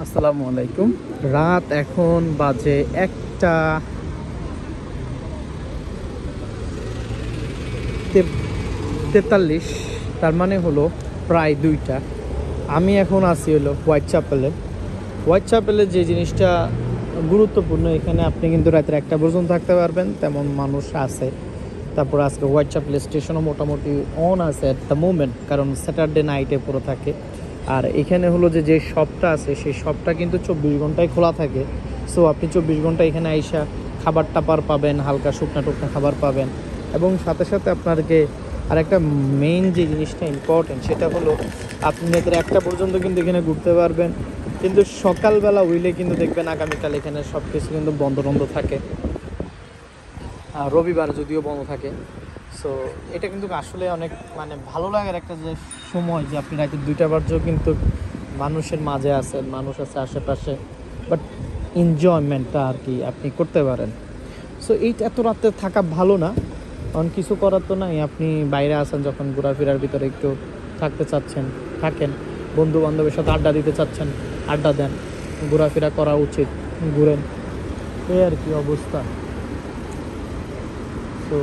আসসালামু আলাইকুম। রাত এখন বাজে 1:43, তার মানে হলো প্রায় 2টা। আমি এখন আছি হলো হোয়াইট চ্যাপেলে যে জিনিসটা গুরুত্বপূর্ণ, এখানে আপনি কিন্তু রাতের 1টা পর্যন্ত থাকতে পারবেন, তেমন মানুষ আছে। তারপর আজকে হোয়াইট চ্যাপেল স্টেশনও মোটামুটি অন আছে অ্যাট দ্য মোমেন্ট, কারণ স্যাটারডে নাইটে পুরো থাকে। আর এখানে হলো যে শপটা আছে সেই শপটা কিন্তু 24 ঘন্টায় খোলা থাকে। সো আপনি 24 ঘন্টা এখানে আইসা খাবার টাবার পাবেন, হালকা শুকনা টুকনা খাবার পাবেন। এবং সাথে সাথে আপনাকে আরেকটা মেইন যে জিনিসটা ইম্পর্টেন্ট, সেটা হলো আপনি রাতের 1টা পর্যন্ত কিন্তু এখানে ঘুরতে পারবেন। কিন্তু সকালবেলা উইলে কিন্তু দেখবেন আগামীকাল এখানে সব কিছু কিন্তু বন্ধ বন্ধ থাকে, রবিবার যদিও বন্ধ থাকে। সো এটা কিন্তু আসলে অনেক মানে ভালো লাগার একটা যে সময়, যে আপনি রাতে 2টা বাজেও কিন্তু মানুষের মাঝে আছেন, মানুষ আছে আশেপাশে, বাট এনজয়মেন্টটা আর কি আপনি করতে পারেন। সো এইটা এত রাতে থাকা ভালো না, কারণ কিছু করার তো নাই। আপনি বাইরে আছেন যখন, ঘোরাফেরার ভিতরে একটু থাকতে চাচ্ছেন থাকেন, বন্ধু বান্ধবের সাথে আড্ডা দিতে চাচ্ছেন আড্ডা দেন, ঘোরাফেরা করা উচিত, ঘুরেন, এই আর কি অবস্থা। তো